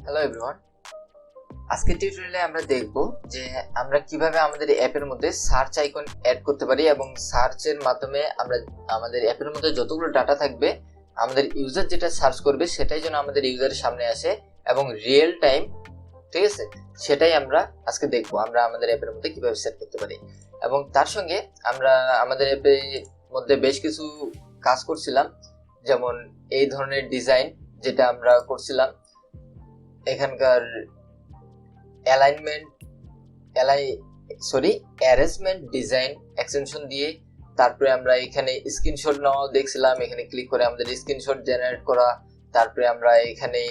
Hello everyone, আজকের টিউটোরিয়ালে আমরা দেখব যে আমরা কিভাবে আমাদের অ্যাপের মধ্যে সার্চ আইকন অ্যাড করতে পারি এবং সার্চের মাধ্যমে আমরা আমাদের অ্যাপের মধ্যে যতগুলো ডাটা থাকবে আমাদের ইউজার যেটা সার্চ করবে সেটাই যেন আমাদের ইউজারের সামনে আসে এবং রিয়েল টাইম, ঠিক আছে, সেটাই আমরা আজকে দেখব আমরা আমাদের অ্যাপের মধ্যে কিভাবে সেট করতে পারি। এবং তার সঙ্গে আমরা আমাদের অ্যাপের মধ্যে বেশ কিছু কাজ করছিলাম, যেমন এই ধরনের ডিজাইন যেটা আমরা করছিলাম, এখানকার অ্যারেঞ্জমেন্ট ডিজাইন এক্সটেনশন দিয়ে। তারপরে আমরা এখানে স্ক্রিনশট নেওয়া দেখছিলাম, এখানে ক্লিক করে আমাদের স্ক্রিনশট জেনারেট করা। তারপরে আমরা এখানে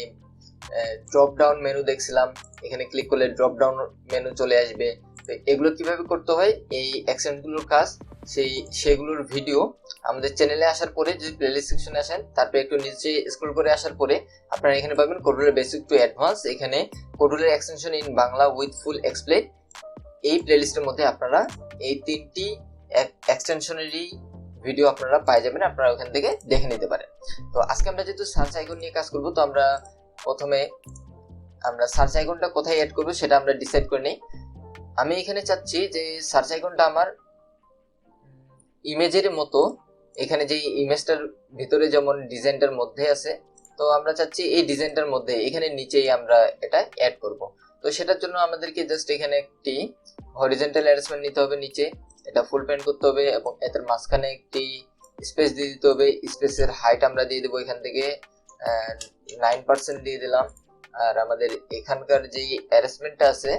ড্রপ ডাউন মেনু দেখছিলাম, এখানে ক্লিক করলে ড্রপ ডাউন মেনু চলে আসবে। তো এগুলো কিভাবে করতে হয়, এই এক্সটেনশনগুলোর কাজ সেগুলোর ভিডিও আমাদের চ্যানেলে আসার পরে যদি প্লেলিস্ট সেকশনে আসেন, তারপরে একটু নিচে স্ক্রল করে আসার পরে আপনারা এখানে পাবেন কোডুলার বেসিক টু অ্যাডভান্স। এখানে কোডুলার extension in Bangla with full explain, এই প্লেলিস্টের মধ্যে আপনারা এই তিনটি এক্সটেনশনেরই ভিডিও আপনারা পেয়ে যাবেন, আপনারা ওখান থেকে দেখে নিতে পারেন। তো আজকে আমরা যেহেতু সার্চ আইকন নিয়ে কাজ করব, তো আমরা প্রথমে সার্চ আইকনটা কোথায় অ্যাড করব সেটা আমরা ডিসাইড করে নিই। আমি এখানে চাচ্ছি যে সার্চ আইকনটা আমার ইমেজের মতো, এখানে যে ইমেজটার ভিতরে যেমন ডিজাইনটার মধ্যে আছে, তো আমরা চাচ্ছি এই ডিজাইনটার মধ্যে এখানে নিচেই আমরা এটা অ্যাড করব। তো সেটার জন্য আমাদেরকে জাস্ট এখানে একটি হরিজন্টাল অ্যারেঞ্জমেন্ট নিতে হবে, নিচে এটা ফুল প্যান্ট করতে হবে এবং এটার মাঝখানে একটি স্পেস দিয়ে দিতে হবে। স্পেসের হাইট আমরা দিয়ে দেবো এখান থেকে 9% দিয়ে দিলাম। আর আমাদের এখানকার যে অ্যারেঞ্জমেন্টটা আছে,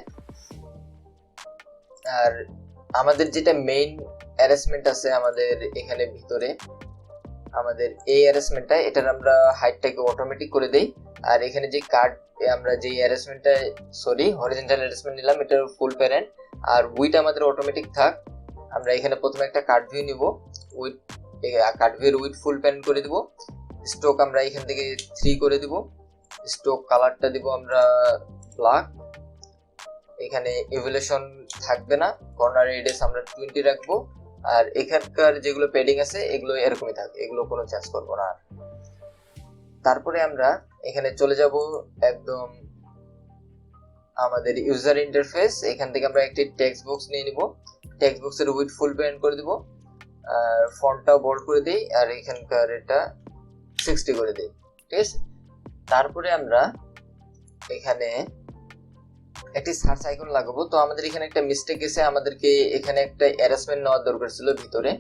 আর আমাদের যেটা মেইন অ্যারেঞ্জমেন্ট আছে আমাদের এখানে ভিতরে, আমাদের এই অ্যারেঞ্জমেন্টটা, এটার আমরা হাইটটাকে অটোমেটিক করে দেই। আর এখানে যে কার্ড আমরা যে অ্যারেঞ্জমেন্টটা হরিজন্টাল অ্যারেঞ্জমেন্ট নিলাম, এটার ফুল প্যারেন্ট আর উইথ আমাদের অটোমেটিক থাক। আমরা এখানে প্রথমে একটা কার্ড ভিউ নিব, উইথ কার্ড ভিউর উইথ ফুল প্যারেন্ট করে দিব। স্ট্রোক আমরা এখান থেকে 3 করে দিব। স্ট্রোক কালারটা দিব আমরা ব্ল্যাক। এখানে ইভ্যালুয়েশন থাকবে না, কর্নার রেডিয়াস আমরা 20 রাখবো। আর এখানকার যেগুলো প্যাডিং আছে এগুলো এরকমই থাকবে, এগুলো কোনো চেঞ্জ করব না। তারপরে আমরা এখানে চলে যাব একদম আমাদের ইউজার ইন্টারফেস। এখান থেকে আমরা একটি টেক্সট বক্স নিয়ে নিব, টেক্সট বক্সের উইথ ফুল প্যারেন্ট করে দিব, আর ফন্টটাও বোল্ড করে দেই, আর এখানকার এটা 60 করে দেই, ঠিক আছে। তারপরে আমরা এখানে একটি সার্চ আইকন লাগাবো। তো আমাদের এখানে একটা মিস্টেক এসে আমাদেরকে এখানে একটা অ্যারেঞ্জমেন্ট নেওয়ার দরকার ছিল ভিতরে।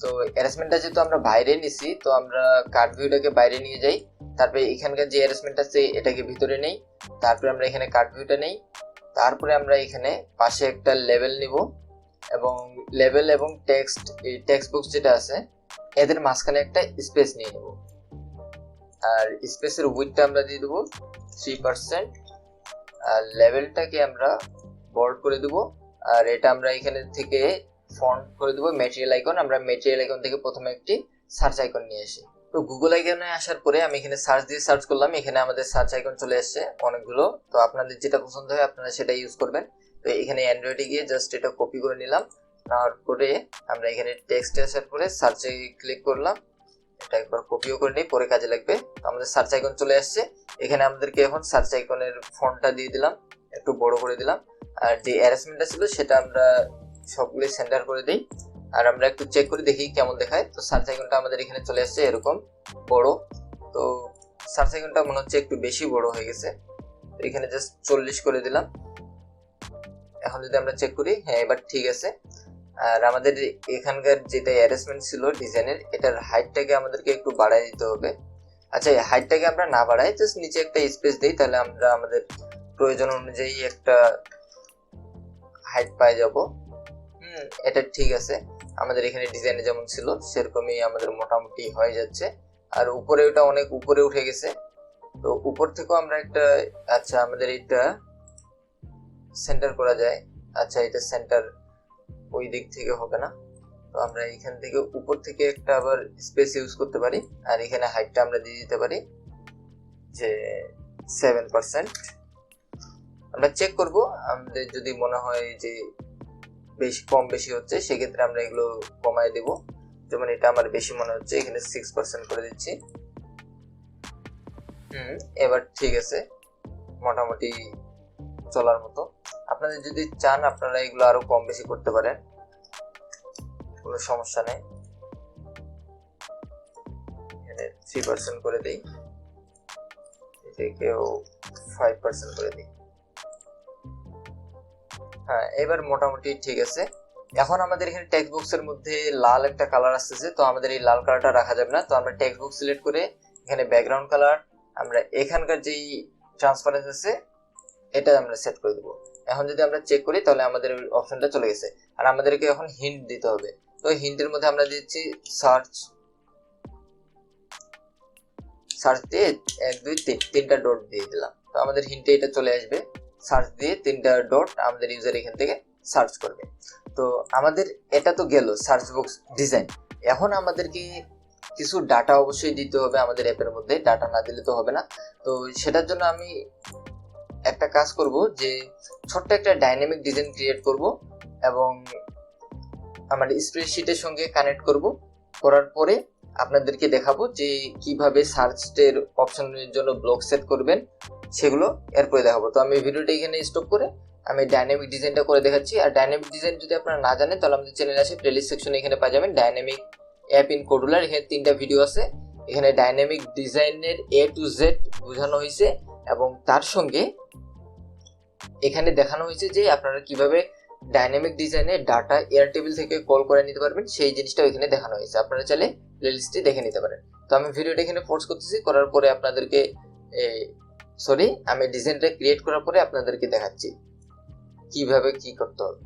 তো অ্যারেঞ্জমেন্টটা যেহেতু আমরা বাইরে নিছি, তো আমরা কার্ড ভিউটাকে বাইরে নিয়ে যাই। তারপরে এখানকার যে অ্যারেঞ্জমেন্ট আছে এটাকে ভিতরে নেই। তারপরে আমরা এখানে কার্ড ভিউটা নেই। তারপরে আমরা এখানে পাশে একটা লেভেল নিব এবং লেভেল এবং টেক্সট বক্স যেটা আছে এদের মাঝখানে একটা স্পেস নিয়ে নেব। আর স্পেসের উইডথটা আমরা দিয়ে দেবো 3%। আর লেভেলটাকে আমরা বোল্ড করে দেব। আর এটা আমরা এখানে থেকে ফন্ট করে দেব ম্যাটেরিয়াল আইকন। আমরা ম্যাটেরিয়াল আইকন থেকে প্রথমে একটি সার্চ আইকন নিয়ে আসি। তো গুগল আইকনে আসার পরে আমি এখানে সার্চ দিয়ে সার্চ করলাম, এখানে আমাদের সার্চ আইকন চলে আসছে অনেকগুলো। তো আপনাদের যেটা পছন্দ হয় আপনারা সেটা ইউজ করবেন। তো এখানে অ্যান্ড্রয়েডে গিয়ে জাস্ট এটা কপি করে নিলাম, নেওয়ার পরে আমরা এখানে টেক্সটে আসার পরে সার্চে ক্লিক করলাম, এটা একবার কপিও করে নিই, পরে কাজে লাগবে। আমাদের সার্চ আইকন চলে আসছে। এখানে আমাদেরকে এখন সার্চ আইকনের ফন্টটা দিয়ে দিলাম, একটু বড় করে দিলাম। আর যে অ্যারেঞ্জমেন্টটা ছিল সেটা আমরা সবগুলো সেন্টার করে দিই। আর আমরা একটু চেক করে দেখি কেমন দেখায়। তো সার্চ আইকনটা আমাদের এখানে চলে আসছে এরকম বড়। তো সার্চ আইকনটা মনে হচ্ছে একটু বেশি বড় হয়ে গেছে, তো এখানে জাস্ট 40 করে দিলাম। এখন যদি আমরা চেক করি, হ্যাঁ এবার ঠিক আছে। আর আমাদের এখানকার যেটা অ্যারেঞ্জমেন্ট ছিল ডিজাইনের, এটার হাইটটাকে আমাদেরকে একটু বাড়ায় দিতে হবে। আচ্ছা, এই হাইটটাকে আমরা না বাড়াই, জাস্ট নিচে একটা স্পেস দিই, তাহলে আমরা আমাদের প্রয়োজন অনুযায়ী একটা হাইট পাই যাব। এটা ঠিক আছে। আমাদের এখানে ডিজাইনে যেমন ছিল সেরকমই আমাদের মোটামুটি হয়ে যাচ্ছে। আর উপরে ওটা অনেক উপরে উঠে গেছে, তো উপর থেকেও আমরা একটা, আচ্ছা আমাদের এটা সেন্টার করা যায়। আচ্ছা, এটা সেন্টার ওই দিক থেকে হবে না, তো আমরা এখান থেকে উপর থেকে একটা আবার স্পেস ইউজ করতে পারি। আর এখানে হাইটটা আমরা দিয়ে দিতে পারি যে 7%। আমরা চেক করব, আমাদের যদি মনে হয় যে কম বেশি হচ্ছে সেক্ষেত্রে আমরা এগুলো কমায় দেব। যেমন এটা আমার বেশি মনে হচ্ছে, এখানে 6% করে দিচ্ছি। এবার ঠিক আছে। মোটামুটি চলার মতো। আপনাদের যদি চান আপনারা এগুলো আরো কম বেশি করতে পারেন, কোনো সমস্যা নেই। এখানে 3% করে দিই, এটাকেও 5% করে দিই। হ্যাঁ, এবার মোটামুটি ঠিক আছে। এখন আমাদের এখানে টেক্সট বক্সের মধ্যে লাল একটা কালার আসতেছে, তো আমাদের এই লাল কালারটা রাখা যাবে না। তো আমরা টেক্সট বক্স সিলেক্ট করে এখানে ব্যাকগ্রাউন্ড কালার আমরা এখানকার যেই ট্রান্সপারেন্স আছে এটা আমরা সেট করে দেবো। এখন যদি আমরা চেক করি তাহলে আমাদের অপশনটা চলে গেছে। আর আমাদেরকে এখন হিন্ট দিতে হবে। তো হিন্টের মধ্যে আমরা দিচ্ছি সার্চ দিয়ে 1 2 3 তিনটা ডট দিয়ে দিলাম। তো আমাদের হিন্টে এটা চলে আসবে। সার্চ দিয়ে 3টা ডট আমাদের ইউজার এখান থেকে সার্চ করবে। তো আমাদের এটা তো গেল সার্চ বক্স ডিজাইন। এখন আমাদেরকে কিছু ডাটা অবশ্যই দিতে হবে আমাদের অ্যাপের মধ্যে, ডাটা না দিলে তো হবে না। তো সেটার জন্য আমি একটা কাজ করব যে ছোট্ট একটা ডাইনামিক ডিজাইন ক্রিয়েট করব এবং আমার স্প্রেডশিটের সঙ্গে কানেক্ট করব। করার পরে আপনাদেরকে দেখাবো যে কিভাবে সার্চের অপশনের জন্য ব্লক সেট করবেন, সেগুলো এরপরে দেখাবো। তো আমি ভিডিওটা এখানে স্টপ করে আমি ডাইনামিক ডিজাইনটা করে দেখাচ্ছি। আর ডাইনামিক ডিজাইন যদি আপনারা না জানেন তাহলে আমাদের চ্যানেলে আসে প্লেলিস্ট সেকশনে এখানে পাওয়া যাবেন ডাইনামিক অ্যাপ ইন কোডুলার। এখানে 3টা ভিডিও আছে। এখানে ডাইনামিক ডিজাইনের A to Z বোঝানো হয়েছে এবং তার সঙ্গে এখানে দেখানো হয়েছে যে আপনারা কিভাবে ডাইনামিক ডিজাইনে ডাটা এয়ারটেবিল থেকে কল করে নিতে পারবেন, সেই জিনিসটা এখানে দেখানো হয়েছে। আপনারা চাইলে প্লেলিস্টে দেখে নিতে পারেন। তো আমি ভিডিওটা এখানে ফোর্স করতেছি, করার পরে আপনাদেরকে আমি ডিজাইনটা ক্রিয়েট করার পরে আপনাদেরকে দেখাচ্ছি কিভাবে কি করতে হবে।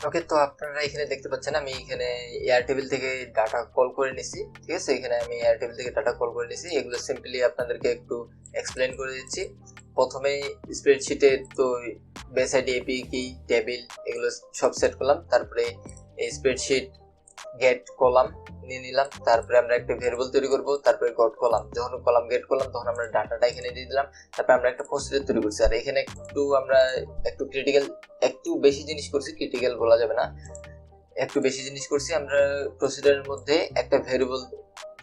ওকে, তো আপনারা এখানে দেখতে পাচ্ছেন আমি এখানে এয়ারটেবিল থেকে ডাটা কল করে নিছি। ঠিক আছে, এখানে আমি এয়ারটেবিল থেকে ডাটা কল করে নিছি। এগুলো সিম্পলি আপনাদেরকে একটু এক্সপ্লেন করে দিচ্ছি। প্রথমে স্প্রেডশিটে তো বেস আইডি, এপি কি, টেবিল এগুলো সব সেট করলাম। তারপরে এই স্প্রেডশিট গেট কলাম নিয়ে নিলাম। তারপরে আমরা একটা ভেরিয়েবল তৈরি করব। তারপরে গট কলাম, যখন কলাম গেট করলাম তখন আমরা ডাটাটা এখানে দিয়ে দিলাম। তারপরে আমরা একটা প্রসিডিউর তৈরি করছি। আর এখানে আমরা একটু ক্রিটিক্যাল, একটু বেশি জিনিস করছি, ক্রিটিক্যাল বলা যাবে না, একটু বেশি জিনিস করছি। আমরা প্রসিডিউরের মধ্যে একটা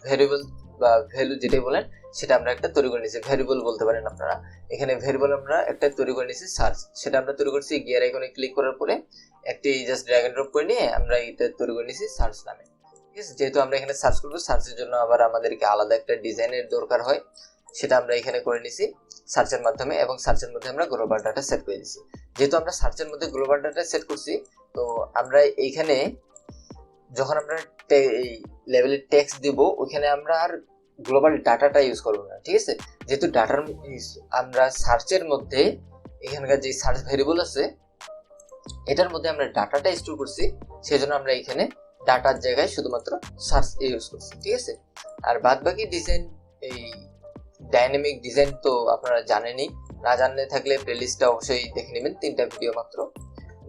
ভেরিয়েবল বা ভ্যালু যেটাই বলেন সেটা আমরা একটা তৈরি করে নিয়েছি, ভেরিয়েবল বলতে পারেন আপনারা। এখানে ভেরিয়েবল আমরা একটা তৈরি করে নিয়েছি সার্চ, সেটা আমরা তৈরি করছি গিয়ার আইকনে ক্লিক করার পরে একটি জাস্ট ড্র্যাগ এন্ড ড্রপ করে নিয়ে আমরা এটা তৈরি করে নিয়েছি সার্চ নামে। ঠিক আছে, যেহেতু আমরা এখানে সার্চ করবো, সার্চের জন্য আবার আমাদেরকে আলাদা একটা ডিজাইনের দরকার হয়, সেটা আমরা এখানে করে নিয়েছি সার্চের মাধ্যমে। এবং সার্চের মধ্যে আমরা গ্লোবাল ডাটা সেট করে দিয়েছি। যেহেতু আমরা সার্চের মধ্যে গ্লোবাল ডাটা সেট করছি, তো আমরা এইখানে যখন আমরা এই লেভেলে টেক্সট দিব ওইখানে আমরা আর গ্লোবাল ডাটাটা ইউজ করবো না। ঠিক আছে, যেহেতু ডাটার আমরা সার্চের মধ্যে এখানকার যে সার্চ ভেরিয়েবল আছে এটার মধ্যে আমরা ডাটাটা স্টোর করছি, সেজন্য আমরা এখানে ডাটার জায়গায় শুধুমাত্র সার্চ ইউজ করছি। ঠিক আছে, আর বাদ বাকি ডিজাইন, এই ডাইনামিক ডিজাইন তো আপনারা জানেনই, না জানলে থাকলে প্লেলিস্টটা অবশ্যই দেখে নেবেন। 3টা ভিডিও মাত্র,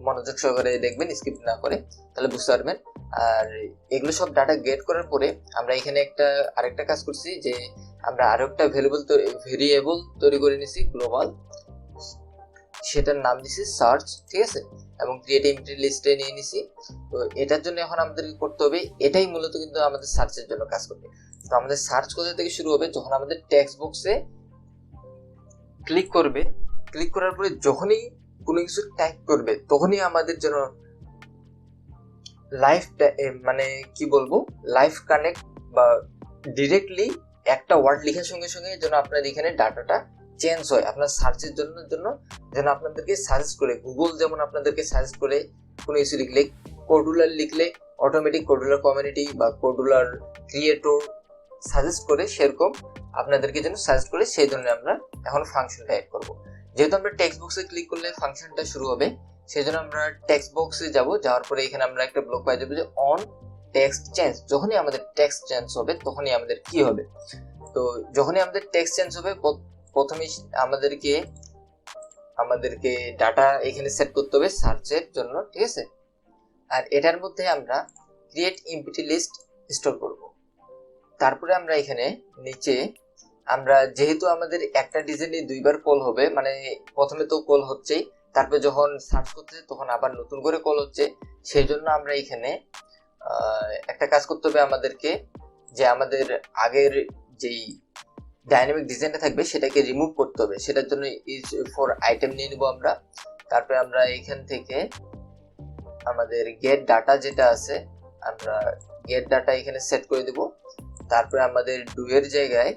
মনোযোগ সহকারে দেখবেন, স্কিপ না করে, তাহলে বুঝতে পারবেন। আর এগুলো সব ডাটা গেট করার পরে আমরা এখানে আরেকটা কাজ করছি যে আমরা আরো একটা ভেরিয়েবল তৈরি করে নিছি গ্লোবাল, সেটার নাম দিছি সার্চ। ঠিক আছে, এবং ক্রিয়েট এমটি লিস্টে নিয়ে নিছি। তো এটার জন্য এখন আমাদেরকে করতে হবে, এটাই মূলত কিন্তু আমাদের সার্চের জন্য কাজ করবে। তো আমাদের সার্চ কোথা থেকে শুরু হবে, যখন আমাদের টেক্সট বক্সে ক্লিক করবে, ক্লিক করার পরে যখনই কোনো কিছু টাইপ করবে তখনই আমাদের জন্য লাইভ, মানে কি বলবো, লাইভ কানেক্ট বা ডিরেক্টলি একটা ওয়ার্ড লেখার সঙ্গে সঙ্গে যেন আপনার এখানে ডাটাটা চেঞ্জ হয় আপনার সার্চের জন্য যেন আপনাদেরকে সাজেস্ট করে, গুগল যেমন আপনাদেরকে সাজেস্ট করে কোনো কিছু লিখলে, কোডুলার লিখলে অটোমেটিক কোডুলার কমিউনিটি বা কোডুলার ক্রিয়েটর সাজেস্ট করে, সেরকম আপনাদেরকে যেন সাজেস্ট করে, সেই জন্য আমরা এখন ফাংশনটা অ্যাড করব। যেহেতু আমরা টেক্সট বক্সে ক্লিক করলে ফাংশনটা শুরু হবে, সেই জন্য আমরা টেক্সট বক্সে যাব। যাওয়ার পরে এখানে আমরা একটা ব্লক পাই যাবো যে অন টেক্সট চেঞ্জ। যখনই আমাদের টেক্সট চেঞ্জ হবে তখনই আমাদের কি হবে, তো যখনই আমাদের টেক্সট চেঞ্জ হবে প্রথমে আমাদেরকে ডাটা এখানে সেট করতে হবে সার্চের জন্য। ঠিক আছে, আর এটার মধ্যে আমরা ক্রিয়েট এমটি লিস্ট ইনস্টল করব। তারপরে আমরা এখানে নিচে আমরা যেহেতু আমাদের একটা ডিজাইনে 2বার কল হবে, মানে প্রথমে তো কল হচ্ছেই, তারপরে যখন সার্চ করতে তখন আবার নতুন করে কল হচ্ছে, সেই জন্য আমরা এখানে একটা কাজ করতে হবে আমাদেরকে, যে আমাদের আগের যেই ডাইনামিক ডিজাইনটা থাকবে সেটাকে রিমুভ করতে হবে, সেটার জন্য ইজ ফর আইটেম নিয়ে নিব আমরা। তারপরে আমরা এখান থেকে আমাদের গেট ডাটা যেটা আছে আমরা গেট ডাটা এখানে সেট করে দেব। তারপরে আমাদের ডু এর জায়গায়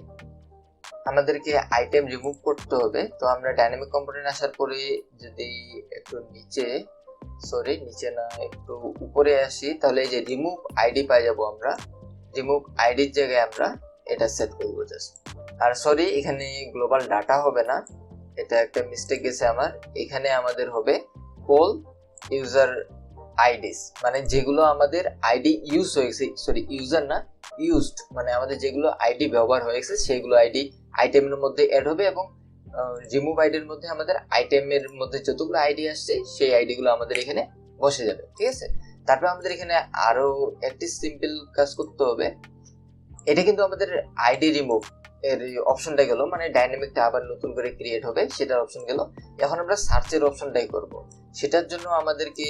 আমাদেরকে আইটেম রিমুভ করতে হবে। তো আমরা ডাইনামিক কম্পোনেন্ট আসার পরে যদি একটু নিচে না একটু উপরে আসি, তাহলে এই যে রিমুভ আইডি পাই যাব আমরা। রিমুভ আইডির জায়গায় আমরা এটা সেট করব জাস্ট। আর সরি, এখানে গ্লোবাল ডাটা হবে না, এটা একটা মিস্টেক গেছে আমার। এখানে আমাদের হবে কল ইউজার আইডিস, মানে যেগুলো আমাদের আইডি ইউজ হয়েছে, সরি ইউজার না ইউজড, মানে আমাদের যেগুলো আইডি ব্যবহার হয়েছে সেগুলো আইডি আইটেমের মধ্যে অ্যাড হবে, এবং রিমুভ আইডির মধ্যে আমাদের আইটেমের মধ্যে যতগুলো আইডি আসছে সেই আইডিগুলো আমাদের এখানে বসে যাবে। ঠিক আছে, তারপর আমাদের এখানে আরো একটি সিম্পল কাজ করতে হবে। এটা কিন্তু আমাদের আইডি রিমুভ এর অপশনটা গেল, মানে ডাইনামিকটা আবার নতুন করে ক্রিয়েট হবে সেটার অপশন গেল। এখন আমরা সার্চের অপশনটাই করব, সেটার জন্য আমাদেরকে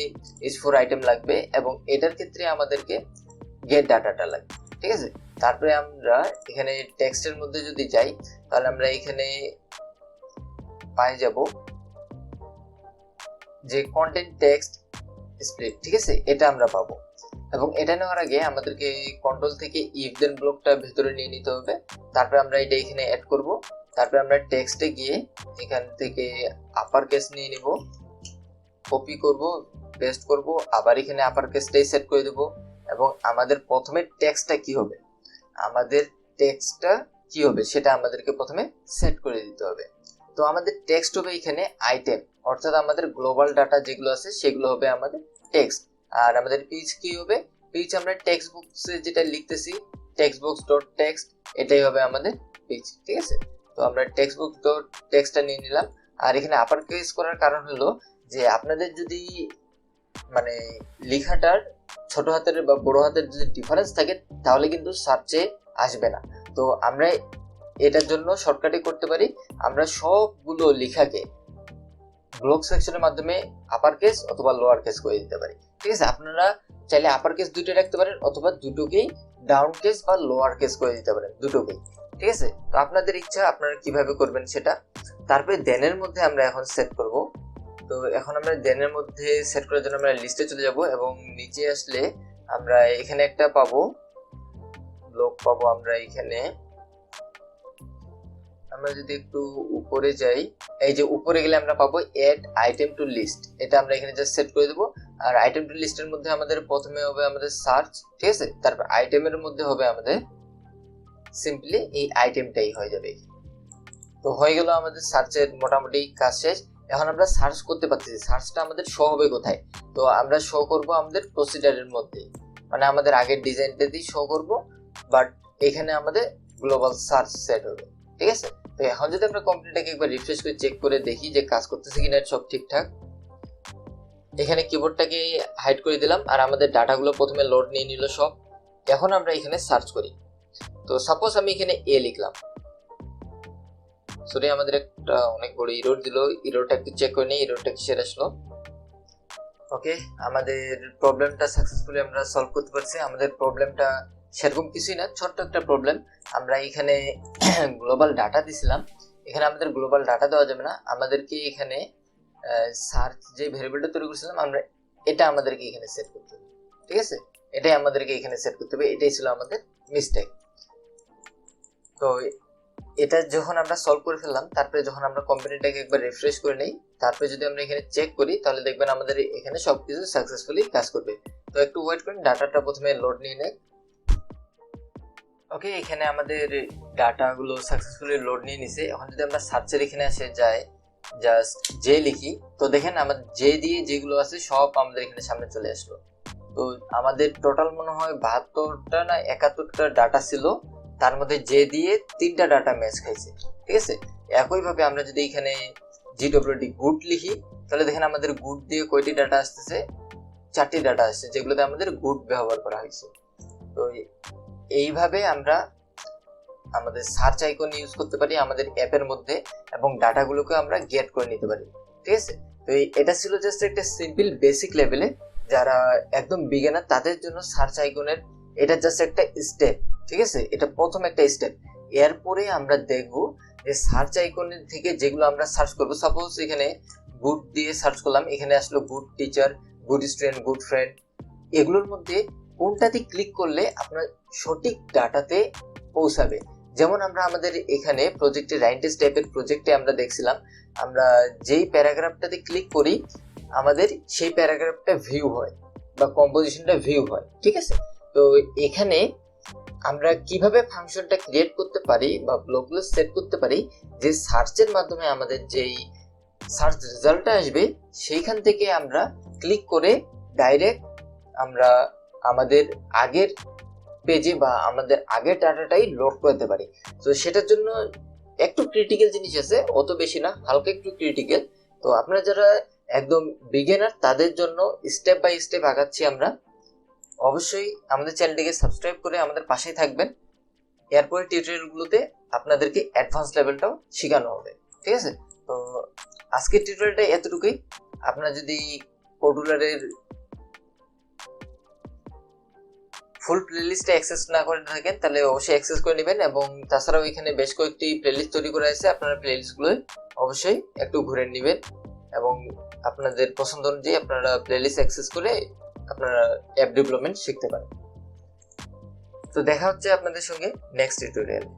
h4 আইটেম লাগবে, এবং এটার ক্ষেত্রে আমাদেরকে গেট ডাটাটা লাগবে। ঠিক আছে, তারপরে আমরা এখানে টেক্সটের মধ্যে যদি যাই, তাহলে আমরা এখানে পাই যাব যে কন্টেন্ট টেক্সট স্প্লিট। ঠিক আছে, এটা আমরা পাবো, এবং এটা নেওয়ার আগে আমাদেরকে কন্ট্রোল থেকে ইফ দেন ব্লকটা ভেতরে নিয়ে নিতে হবে। তারপরে আমরা এটা এখানে অ্যাড করব। তারপরে আমরা টেক্সটে গিয়ে এখান থেকে আপার কেস নিয়ে নিব, কপি করব, পেস্ট করব, আবার এখানে আপার কেসটাই সেট করে দেব। এবং আমাদের প্রথমে টেক্সটটা কি হবে, সেটা আমাদেরকে প্রথমে সেট করে দিতে হবে। তো আমাদের টেক্সট হবে এখানে আইটেম, অর্থাৎ আমাদের গ্লোবাল ডাটা যেগুলো আছে সেগুলো হবে আমাদের টেক্সট। আর আমাদের পেজ কি হবে, পেজ আমরা টেক্সট বুকসে যেটা লিখতেছি টেক্সট বুকস ডট টেক্সট, এটাই হবে আমাদের পেজ। ঠিক আছে, তো আমরা টেক্সট বুক ডট টেক্সটটা নিয়ে নিলাম। আর এখানে আপার কেস করার কারণ হলো যে আপনাদের যদি মানে লেখাটার ছোট হাতের বা বড় হাতের যদি ডিফারেন্স থাকে তাহলে কিন্তু সার্চে আসবে না। তো আমরা এটার জন্য শর্টকাটে করতে পারি, আমরা সবগুলো লেখাকে ব্লক সেকশনের মাধ্যমে আপার কেস অথবা লোয়ার কেস করে দিতে পারি। ঠিক আছে, আপনারা চাইলে আপার কেস দুটো রাখতে পারেন, অথবা দুটোকেই ডাউন কেস বা লোয়ার কেস করে দিতে পারেন, দুটোকেই। ঠিক আছে, তো আপনাদের ইচ্ছা আপনারা কিভাবে করবেন সেটা। তারপরে দেনের মধ্যে আমরা এখন সেট করব। তো এখন আমরা দেনের মধ্যে সেট করার জন্য আমরা লিস্টে চলে যাব, এবং নিচে আসলে আমরা এখানে একটা পাবো ব্লক পাবো। আমরা এখানে আমরা যদি একটু উপরে যাই, এই যে উপরে গেলে আমরা পাবো এড আইটেম টু লিস্ট, এটা আমরা এখানে জাস্ট সেট করে দেব। আর আইটেম টু লিস্টের মধ্যে আমাদের প্রথমে হবে আমাদের সার্চ। ঠিক আছে, তারপর আইটেমের মধ্যে হবে আমাদের সিম্পলি এই আইটেমটাই হয়ে যাবে। তো হয়ে গেল আমাদের সার্চের মোটামুটি কাজ শেষ। এখন আমরা সার্চ করতে পারতেছি, সার্চটা আমাদের শো হবে কোথায়, তো আমরা শো করব আমাদের প্রসিডারের মধ্যে, মানে আমাদের আগের ডিজাইনটা দিয়ে শো করব, বাট এখানে আমাদের গ্লোবাল সার্চ সেট হবে। ঠিক আছে, তো এখন যদি আমরা কম্পিউটারটাকে একবার রিফ্রেশ করে চেক করে দেখি যে কাজ করতেছে কিনা সব ঠিকঠাক। এখানে কিবোর্ডটাকে হাইড করে দিলাম, আর আমাদের ডাটাগুলো প্রথমে লোড নিয়ে নিল সব। এখন আমরা এখানে সার্চ করি। তো সাপোজ আমি এখানে এ লিখলাম, সরি আমাদের একটা অনেক বড় এরর দিল, এররটা একটু চেক করে নিই এররটা কিসের আসলো। ওকে, আমাদের প্রবলেমটা সাকসেসফুলি আমরা সলভ করতে পারছি। আমাদের প্রবলেমটা সেরকম কিছুই না, ছোট্ট একটা প্রবলেম। আমরা এখানে গ্লোবাল ডাটা দিছিলাম, এখানে আমাদের গ্লোবাল ডাটা দেওয়া যাবে না, আমাদেরকে এখানে সার্চ যে ভেরিয়েবলটা তৈরি করেছিলাম আমরা এটা আমাদেরকে এখানে সেট করতে হবে। ঠিক আছে, এটাই আমাদেরকে এখানে সেট করতে হবে, এটাই ছিল আমাদের মিস্টেক। তো এটা যখন আমরা সলভ করে ফেললাম, তারপরে যখন আমরা কম্পিউটারটাকে একবার রিফ্রেশ করে নেই, তারপরে যদি আমরা এখানে চেক করি, তাহলে দেখবেন আমাদের এখানে সবকিছু সাকসেসফুলি কাজ করবে। তো একটু ওয়েট করুন, ডাটাটা প্রথমে লোড নিয়ে নেয়। ওকে, এখানে আমাদের ডাটাগুলো সাকসেসফুলি লোড নিয়ে নিছে। এখন যদি আমরা সার্চের এখানে এসে যাই, জাস্ট জে লিখি, তো দেখেন আমাদের জে দিয়ে যেগুলো আছে সব আমাদের এখানে সামনে চলে আসলো। তো আমাদের টোটাল মনে হয় 72টা না 71টা ডাটা ছিল, তার মধ্যে জে দিয়ে 3টা ডাটা ম্যাচ খাইছে। ঠিক আছে, একইভাবে আমরা যদি এখানে জিডব্লিউডি গুড লিখি, তাহলে দেখেন আমাদের গুড দিয়ে কয়টি ডাটা আসতেছে, 4টি ডাটা আসছে, যেগুলোতে আমাদের গুড ব্যবহার করা হয়েছে। তো এইভাবে আমরা আমাদের সার্চ আইকন ইউজ করতে পারি আমাদের অ্যাপের মধ্যে, এবং ডাটাগুলোকে আমরা গেট করে নিতে পারি। ঠিক আছে, তো এটা ছিল জাস্ট একটা সিম্পল বেসিক লেভেলে, যারা একদম বিগিনার তাদের জন্য সার্চ আইকনের এটা জাস্ট একটা স্টেপ। ঠিক আছে, এটা প্রথম একটা স্টেপ। এরপরে আমরা দেখব যে সার্চ আইকনের থেকে যেগুলো আমরা সার্চ করব, সাপোজ এখানে গুড দিয়ে সার্চ করলাম, এখানে আসলো good teacher, good student, good friend. এগুলোর মধ্যে কোনটাতে ক্লিক করলে আপনার সঠিক ডাটাতে পৌঁছাবে। যেমন আমরা আমাদের এখানে প্রজেক্টে রাইনটেস্ট টাইপের প্রজেক্টে আমরা দেখছিলাম, আমরা যেই প্যারাগ্রাফটাতে ক্লিক করি আমাদের সেই প্যারাগ্রাফটা ভিউ হয় বা কম্পোজিশনটা ভিউ হয়, ঠিক আছে। তো এখানে আমরা কিভাবে ফাংশনটা ক্রিয়েট করতে পারি বা ব্লকগুলো সেট করতে পারি, যে সার্চের মাধ্যমে আমাদের যেই সার্চ রেজাল্টটা আসবে সেইখান থেকে আমরা ক্লিক করে ডাইরেক্ট আমরা আমাদের আগের পেজে বা আমাদের আগের ডাটাটাই লোড করতে পারি। তো সেটার জন্য একটু ক্রিটিক্যাল জিনিস আছে, অত বেশি না, হালকা একটু ক্রিটিক্যাল। তো আপনারা যারা একদম বিগিনার তাদের জন্য স্টেপ বাই স্টেপ আগাচ্ছি আমরা। অবশ্যই আমাদের চ্যানেলটিকে সাবস্ক্রাইব করে আমাদের পাশেই থাকবেন। এরপরে টিউটোরিয়ালগুলোতে আপনাদেরকে অ্যাডভান্স লেভেলটাও শেখানো হবে, ঠিক আছে। তো আজকের টিউটোরিয়ালটা এতটুকুই। আপনারা যদি কোডুলারের ফুল প্লেলিস্টে অ্যাক্সেস না করে থাকেন তাহলে অবশ্যই অ্যাক্সেস করে নেবেন, এবং তাছাড়াও এখানে বেশ কয়েকটি প্লেলিস্ট তৈরি করা আছে, আপনারা প্লেলিস্টগুলো অবশ্যই একটু ঘুরে নেবেন এবং আপনাদের পছন্দ অনুযায়ী আপনারা প্লেলিস্ট অ্যাক্সেস করে আপনারা অ্যাপ ডেভেলপমেন্ট শিখতে পারেন। তো দেখা হচ্ছে আপনাদের সঙ্গে নেক্সট টিউটোরিয়ালে।